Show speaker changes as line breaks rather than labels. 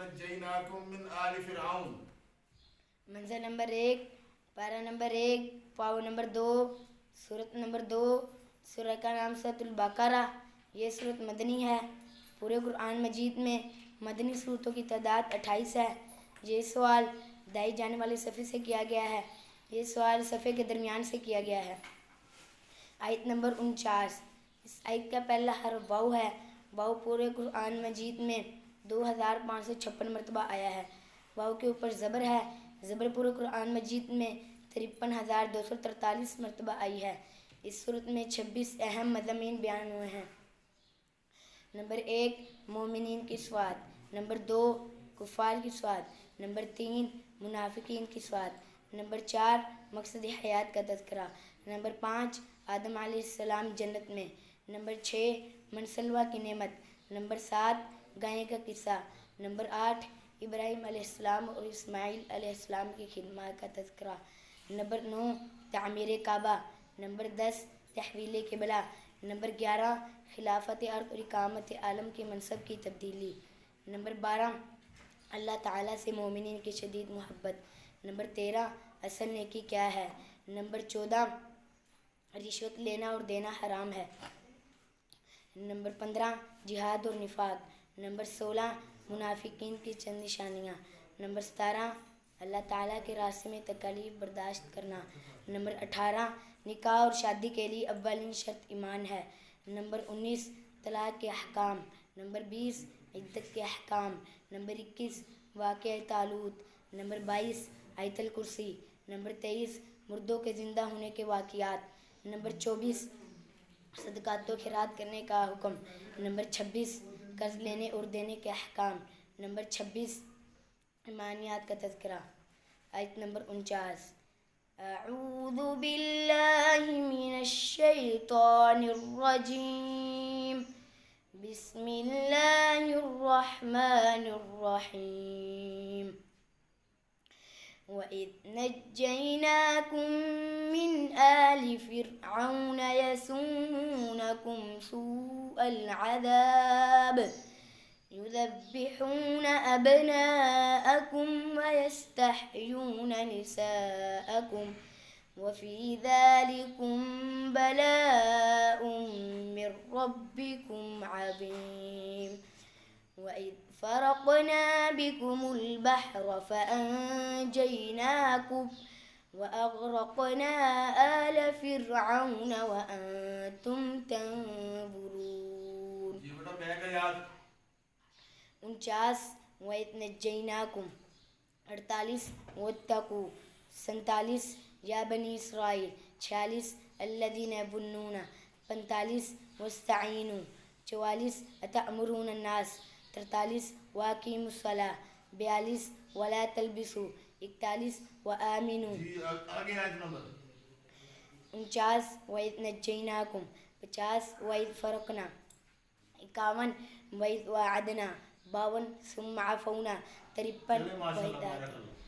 نجيناكم من آل فرعون.
منزل نمبر 1، پارہ نمبر 1، پاؤ نمبر 2، سورت نمبر 2۔ سورہ کا نام سورۃ البقرہ۔ یہ سورت مدنی ہے۔ پورے قرآن مجید میں مدنی صورتوں کی تعداد 28 ہے۔ یہ سوال دائیں جانے والے صفحے سے کیا گیا ہے۔ یہ سوال صفحے کے درمیان سے کیا گیا ہے۔ آیت نمبر 49۔ اس آیت کا پہلا حرف واو ہے۔ واو پورے قرآن مجید میں 2556 مرتبہ آیا ہے۔ واو کے اوپر زبر ہے۔ زبر پورے قرآن مجید میں 53,243 مرتبہ آئی ہے۔ اس صورت میں 26 اہم مضامین بیان ہوئے ہیں۔ نمبر 1 مومنین کی صفات، نمبر 2 کفار کی صفات، نمبر 3 منافقین کی صفات، نمبر 4 مقصد حیات کا تذکرہ، نمبر 5 آدم علیہ السلام جنت میں، نمبر 6 منسلوہ کی نعمت، نمبر 7 گائے کا قصہ، نمبر 8 ابراہیم علیہ السلام اور اسماعیل علیہ السلام کی خدمات کا تذکرہ، نمبر 9 تعمیر کعبہ، نمبر 10 تحویل قبلہ، نمبر 11 خلافت ارض اور اقامت عالم کے منصب کی تبدیلی، نمبر 12 اللہ تعالیٰ سے مومنین کی شدید محبت، نمبر 13 اصل نیکی کیا ہے، نمبر 14 رشوت لینا اور دینا حرام ہے، نمبر 15 جہاد اور نفاق، نمبر 16 منافقین کی چند نشانیاں، نمبر 17 اللہ تعالیٰ کے راستے میں تکالیف برداشت کرنا، نمبر 18 نکاح اور شادی کے لیے اولین شرط ایمان ہے، نمبر 19 طلاق کے احکام، نمبر 20 عدت کے احکام، نمبر 21 واقعہ طالوت، نمبر 22 آیت الکرسی، نمبر 23 مردوں کے زندہ ہونے کے واقعات، نمبر 24 صدقات و خیرات کرنے کا حکم، نمبر 26 قرض لینے اور دینے کے احکام، نمبر 26 ایمانیات کا تذکرہ۔ آیت نمبر 49۔ اعوذ باللہ من الشیطان الرجیم، بسم اللہ الرحمن الرحیم۔ وَإِذْ نَجَّيْنَاكُمْ مِنْ آلِ فِرْعَوْنَ يَسُومُونَكُمْ سُوءَ الْعَذَابِ يُذَبِّحُونَ أَبْنَاءَكُمْ وَيَسْتَحْيُونَ نِسَاءَكُمْ وَفِي ذَلِكُمْ بَلَاءٌ مِّن رَّبِّكُمْ عَظِيمٌ۔ وَإِذْ فَرَقْنَا بِكُمُ الْبَحْرَ فَأَنجَيْنَاكُمْ وَأَغْرَقْنَا آلَ فِرْعَوْنَ وَأَنْتُمْ تَنظُرُونَ۔ 49 وَإِذْ نَجَّيْنَاكُمْ، 48 وَاتَّقُوا، 47 یا بنی اسرائیل، 46 الذین یظنون، 45 واستعینوا، 44 اتأمرون الناس، 43 واقیموا الصلاۃ، 42 ولا تلبسوا، 41 وآمنوا۔ 49 وَإِذْ نَجَّيْنَاكُمْ، 50 وَإِذْ فَرَقْنَا، 51 وَإِذْ وَاعَدْنَا، 52 ثُمَّ عَفَوْنَا، 53 وَإِذْ آتَيْنَا۔